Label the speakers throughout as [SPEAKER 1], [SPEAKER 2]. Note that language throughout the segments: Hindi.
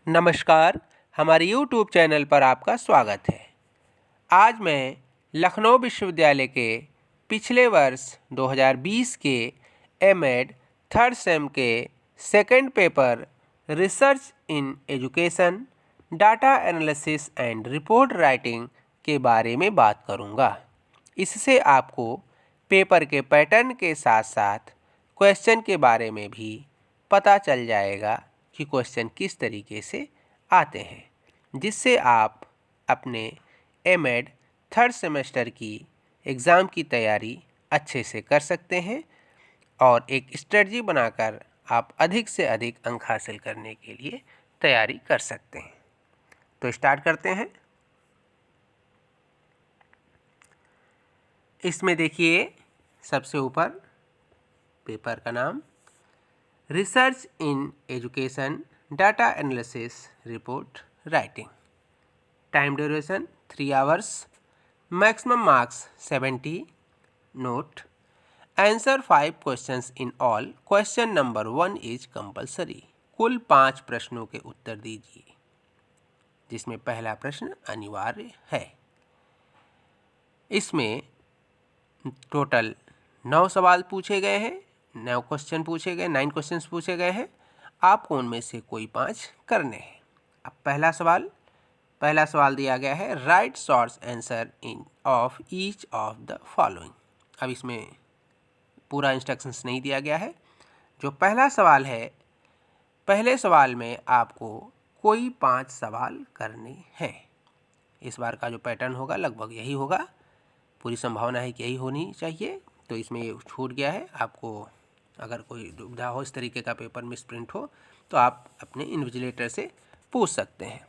[SPEAKER 1] नमस्कार, हमारे YouTube चैनल पर आपका स्वागत है। आज मैं लखनऊ विश्वविद्यालय के पिछले वर्ष 2020 के एमएड थर्ड सेम के second paper research in education, data analysis and report writing के बारे में बात करूंगा। इससे आपको पेपर के पैटर्न के साथ साथ क्वेश्चन के बारे में भी पता चल जाएगा कि क्वेश्चन किस तरीके से आते हैं, जिससे आप अपने एमएड थर्ड सेमेस्टर की एग्ज़ाम की तैयारी अच्छे से कर सकते हैं और एक स्ट्रेटजी बनाकर आप अधिक से अधिक अंक हासिल करने के लिए तैयारी कर सकते हैं। तो स्टार्ट करते हैं। इसमें देखिए सबसे ऊपर पेपर का नाम research in education, data analysis, report writing. Time duration 3 hours, maximum marks 70। Note: answer 5 questions in all, question number 1 is compulsory. कुल 5 प्रश्नों के उत्तर दीजिए, जिसमें पहला प्रश्न अनिवार्य है। इसमें टोटल 9 सवाल पूछे गए हैं, 9 क्वेश्चन पूछे गए, 9 क्वेश्चंस पूछे गए हैं। आपको उनमें से कोई 5 करने हैं। अब पहला सवाल दिया गया है, right short answer in of each of the following. अब इसमें पूरा इंस्ट्रक्शंस नहीं दिया गया है। जो पहला सवाल है, पहले सवाल में आपको कोई 5 सवाल करने हैं। इस बार का जो पैटर्न होगा लगभग यही होगा, पूरी संभावना है कि यही होनी चाहिए। तो इसमें ये छूट गया है। आपको अगर कोई दुविधा हो, इस तरीके का पेपर मिसप्रिंट हो, तो आप अपने इन्विजिलेटर से पूछ सकते हैं।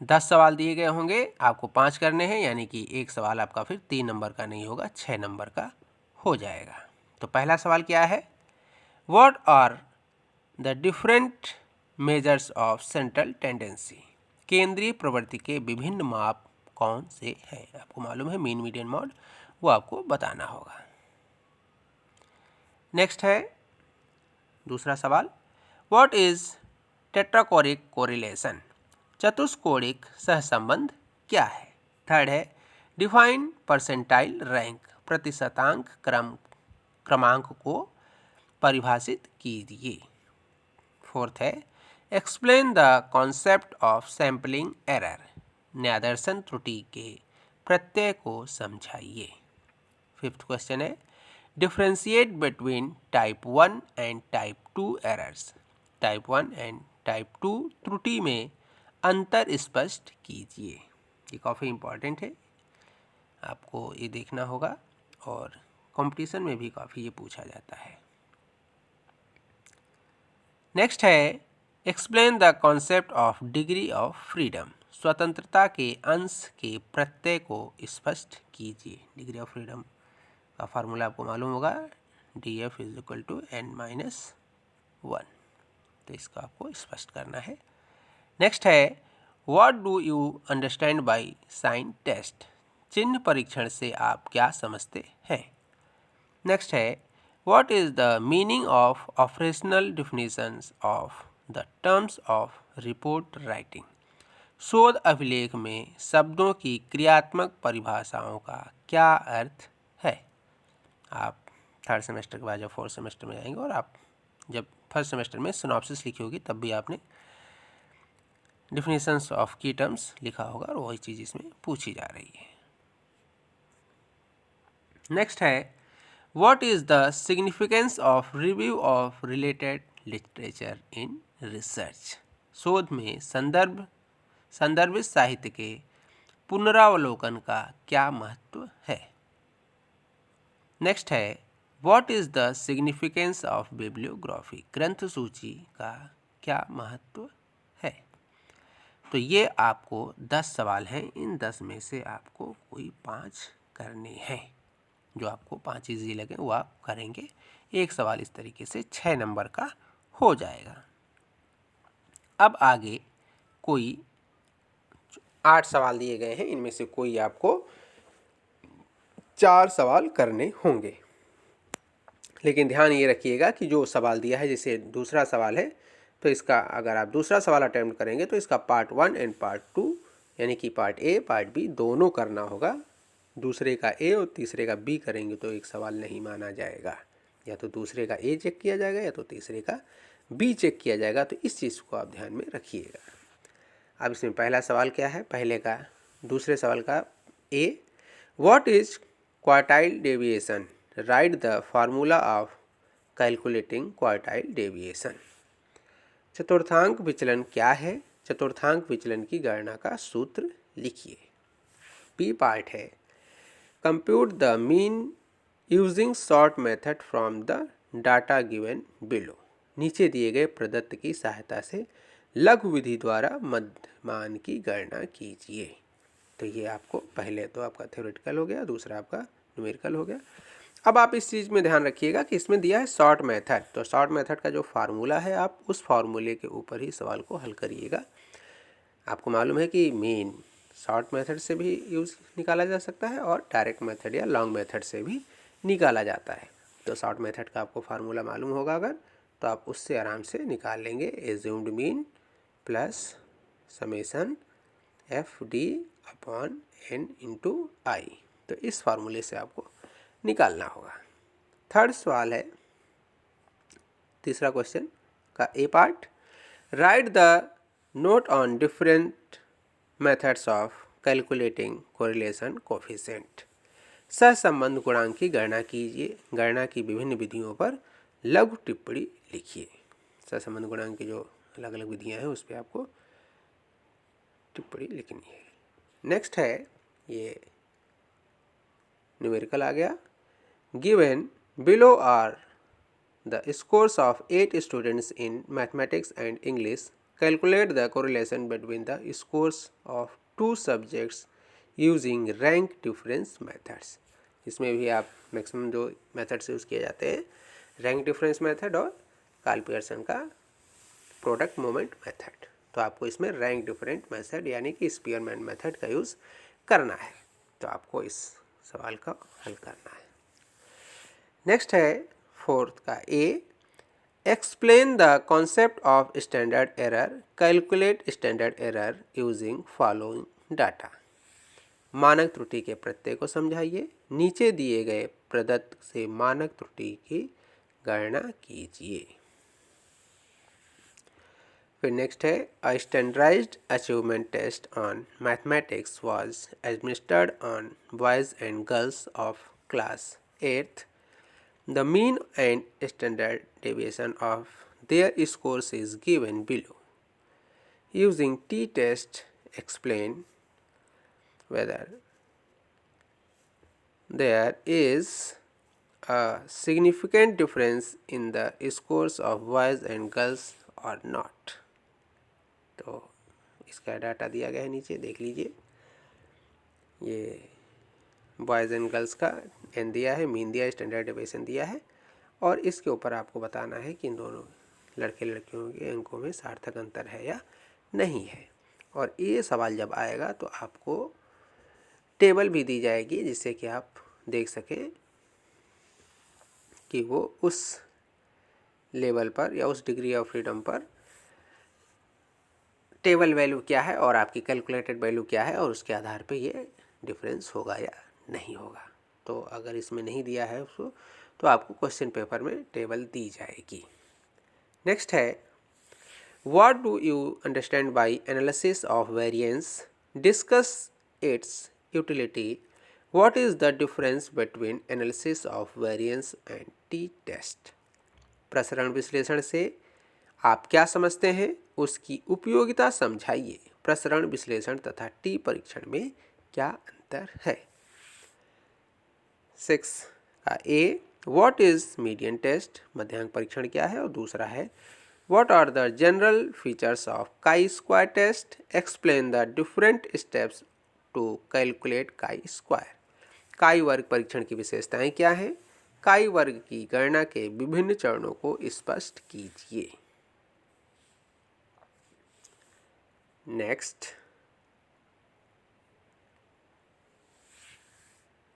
[SPEAKER 1] 10 सवाल दिए गए होंगे, आपको 5 करने हैं, यानी कि एक सवाल आपका फिर 3 नंबर का नहीं होगा, 6 नंबर का हो जाएगा। तो पहला सवाल क्या है, what are the different measures of central tendency. केंद्रीय प्रवृत्ति के विभिन्न माप कौन से हैं। आपको मालूम है मीन, मीडियन, मॉड, वो आपको बताना होगा। नेक्स्ट है दूसरा सवाल, व्हाट इज टेट्राकोरिक कोरिलेशन। चतुष्कोणिक सहसंबंध क्या है। थर्ड है, डिफाइन परसेंटाइल रैंक, प्रतिशतांक क्रमांक को परिभाषित कीजिए। फोर्थ है, explain the concept of sampling error, न्यादर्शन त्रुटि के प्रत्यय को समझाइए। फिफ्थ क्वेश्चन है, differentiate between type 1 and type 2 errors. Type 1 and type 2 त्रुटि में अंतर स्पष्ट कीजिए। ये काफ़ी इम्पॉर्टेंट है, आपको ये देखना होगा और कंपटीशन में भी काफ़ी ये पूछा जाता है। नेक्स्ट है, explain the concept of degree of freedom, स्वतंत्रता के अंश के प्रत्यय को स्पष्ट कीजिए। डिग्री ऑफ फ्रीडम का फार्मूला आपको मालूम होगा, df = n-1। तो इसको आपको स्पष्ट करना है। नेक्स्ट है, what do you understand by sign test, चिन्ह परीक्षण से आप क्या समझते हैं। नेक्स्ट है, what is the meaning of operational definitions of the terms of report writing. शोध अभिलेख में शब्दों की क्रियात्मक परिभाषाओं का क्या अर्थ है। आप थर्ड सेमेस्टर के बाद जब फोर्थ सेमेस्टर में जाएंगे और आप जब फर्स्ट सेमेस्टर में सिनॉप्सिस लिखी होगी, तब भी आपने डिफिनीशंस ऑफ की टर्म्स लिखा होगा और वही चीज़ इसमें पूछी जा रही है। नेक्स्ट है, what is the significance of review of related literature in research. शोध में संदर्भित साहित्य के पुनरावलोकन का क्या महत्व है। नेक्स्ट है, what is the significance of bibliography, ग्रंथ सूची का क्या महत्व है। तो ये आपको 10 सवाल हैं, इन 10 में से आपको कोई 5 करने हैं। जो आपको 5 इजी लगे वो आप करेंगे। एक सवाल इस तरीके से 6 नंबर का हो जाएगा। अब आगे कोई 8 सवाल दिए गए हैं, इनमें से कोई आपको 4 सवाल करने होंगे। लेकिन ध्यान ये रखिएगा कि जो सवाल दिया है, जैसे दूसरा सवाल है, तो इसका अगर आप दूसरा सवाल अटेम्प्ट करेंगे तो इसका पार्ट 1 एंड पार्ट 2 यानी कि पार्ट ए पार्ट बी दोनों करना होगा। दूसरे का ए और तीसरे का बी करेंगे तो एक सवाल नहीं माना जाएगा, या तो दूसरे का ए चेक किया जाएगा या तो तीसरे का बी चेक किया जाएगा। तो इस चीज़ को आप ध्यान में रखिएगा। अब इसमें पहला सवाल क्या है, पहले का दूसरे सवाल का A, what is quartile deviation, write the formula of calculating quartile deviation. चतुर्थांक विचलन क्या है, चतुर्थांक विचलन की गणना का सूत्र लिखिए। बी पार्ट है, compute the mean using short method from the data given below. नीचे दिए गए प्रदत्त की सहायता से लघु विधि द्वारा मध्यमान की गणना कीजिए। तो ये आपको पहले तो आपका थ्योरेटिकल हो गया, दूसरा आपका न्यूमेरिकल हो गया। अब आप इस चीज़ में ध्यान रखिएगा कि इसमें दिया है शॉर्ट मेथड, तो शॉर्ट मेथड का जो फार्मूला है आप उस फार्मूले के ऊपर ही सवाल को हल करिएगा। आपको मालूम है कि मीन शॉर्ट मेथड से भी यूज़ निकाला जा सकता है और डायरेक्ट मेथड या लॉन्ग मेथड से भी निकाला जाता है। तो शॉर्ट मेथड का आपको फार्मूला मालूम होगा अगर, तो आप उससे आराम से निकाल लेंगे। Assumed mean plus summation F D upon N into I. तो इस फार्मूले से आपको निकालना होगा। थर्ड सवाल है, तीसरा क्वेश्चन का A part, write the note on different methods of calculating correlation coefficient. सहसंबंध गुणांक की गणना कीजिए, गणना की विभिन्न विधियों पर लघु टिप्पणी लिखिए। सहसंबंध गुणांक की जो अलग अलग विधियां हैं उस पर आपको टिप्पणी लिखनी है। नेक्स्ट है ये न्यूमेरिकल आ गया, given below are the scores of 8 students in mathematics and English. Calculate the correlation between the scores of 2 subjects using rank difference methods. इसमें भी आप मैक्सिमम जो मेथड्स यूज़ किए जाते हैं, रैंक डिफरेंस मेथड और कार्ल पियर्सन का प्रोडक्ट मोमेंट मेथड। तो आपको इसमें रैंक डिफरेंट मेथड यानी कि स्पीयरमैन मेथड का यूज़ करना है। तो आपको इस सवाल का हल करना है। नेक्स्ट है फोर्थ का A, explain the concept of standard error, calculate standard error using following data. मानक त्रुटि के प्रत्यय को समझाइए, नीचे दिए गए प्रदत्त से मानक त्रुटि की गणना कीजिए। फिर नेक्स्ट है, a standardized achievement test on mathematics was administered on boys and girls of class 8th. The mean and standard deviation of their scores is given below. Using t-test, explain whether there is a significant difference in the scores of boys and girls or not. तो इसका डाटा दिया गया है, नीचे देख लीजिए। ये बॉयज़ एंड गर्ल्स का एन दिया है, मीन दिया है, स्टैंडर्ड डेविएशन दिया है, और इसके ऊपर आपको बताना है कि इन दोनों लड़के लड़कियों के अंकों में सार्थक अंतर है या नहीं है। और ये सवाल जब आएगा तो आपको टेबल भी दी जाएगी जिससे कि आप देख सकें कि वो उस लेवल पर या उस डिग्री ऑफ फ्रीडम पर टेबल वैल्यू क्या है और आपकी कैलकुलेटेड वैल्यू क्या है, और उसके आधार पे ये डिफरेंस होगा या नहीं होगा। तो अगर इसमें नहीं दिया है उसको तो आपको क्वेश्चन पेपर में टेबल दी जाएगी। नेक्स्ट है, what do you understand by analysis of variance, discuss its utility, what is the difference between analysis of variance and T test. प्रसरण विश्लेषण से आप क्या समझते हैं, उसकी उपयोगिता समझाइए। प्रसरण विश्लेषण तथा टी परीक्षण में क्या अंतर है। 6 का A, what is median test, मध्यांक परीक्षण क्या है, और दूसरा है what are the general features of chi square test, explain the different steps to calculate chi square. काई वर्ग परीक्षण की विशेषताएं क्या हैं, काई वर्ग की गणना के विभिन्न चरणों को स्पष्ट कीजिए। Next,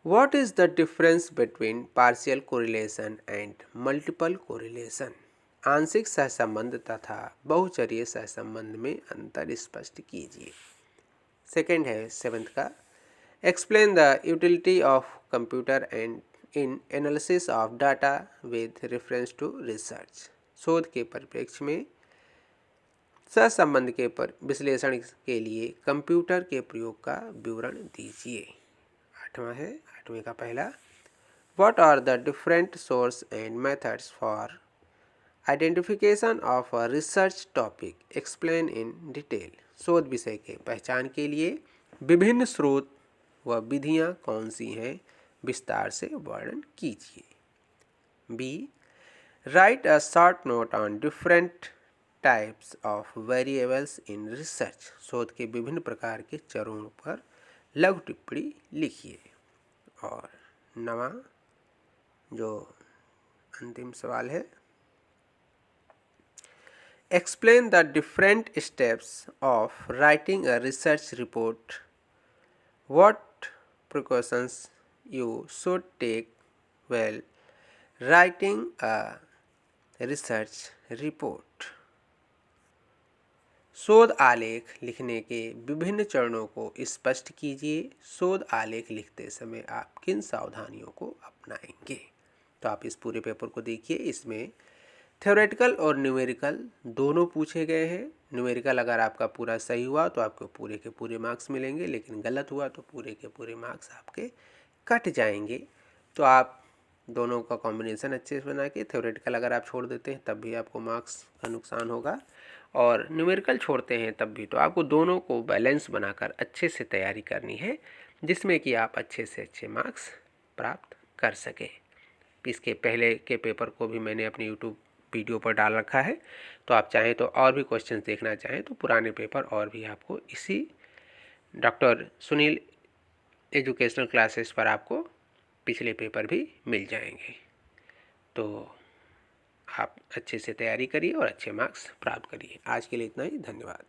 [SPEAKER 1] what is the difference between partial correlation and multiple correlation? आंशिक सहसंबंध तथा बहुचरीय सहसंबंध में अंतर स्पष्ट कीजिए। सेकंड है 7th का, explain the utility of computer and in analysis of data with reference to research. शोध के परिप्रेक्ष्य में सहसंबंध के विश्लेषण के लिए कंप्यूटर के प्रयोग का विवरण दीजिए। 8वें का पहला, what are the different source and methods for identification of a research topic, explain in detail. शोध विषय के पहचान के लिए विभिन्न स्रोत व विधियां कौन सी हैं, विस्तार से वर्णन कीजिए। B, write a short note on different types of variables in research. शोध के विभिन्न प्रकार के चरों पर लघु टिप्पणी लिखिए। और 9वां जो अंतिम सवाल है, explain the different steps of writing a research report, what precautions you should take while writing a research report. शोध आलेख लिखने के विभिन्न चरणों को स्पष्ट कीजिए। शोध आलेख लिखते समय आप किन सावधानियों को अपनाएंगे? तो आप इस पूरे पेपर को देखिए। इसमें थ्योरेटिकल और न्यूमेरिकल दोनों पूछे गए हैं। न्यूमेरिकल अगर आपका पूरा सही हुआ तो आपको पूरे के पूरे मार्क्स मिलेंगे, लेकिन गलत हुआ तो पूरे के पूरे मार्क्स आपके कट जाएंगे। तो आप दोनों का कॉम्बिनेशन अच्छे से बना के, थ्योरेटिकल अगर आप छोड़ देते हैं तब भी आपको मार्क्स का नुकसान होगा, और न्यूमेरिकल छोड़ते हैं तब भी। तो आपको दोनों को बैलेंस बनाकर अच्छे से तैयारी करनी है, जिसमें कि आप अच्छे से अच्छे मार्क्स प्राप्त कर सकें। इसके पहले के पेपर को भी मैंने अपने यूट्यूब वीडियो पर डाल रखा है, तो आप चाहें तो और भी क्वेश्चंस देखना चाहें तो पुराने पेपर और भी आपको इसी डॉक्टर सुनील एजुकेशनल क्लासेस पर आपको पिछले पेपर भी मिल जाएंगे। तो आप अच्छे से तैयारी करिए और अच्छे मार्क्स प्राप्त करिए। आज के लिए इतना ही, धन्यवाद।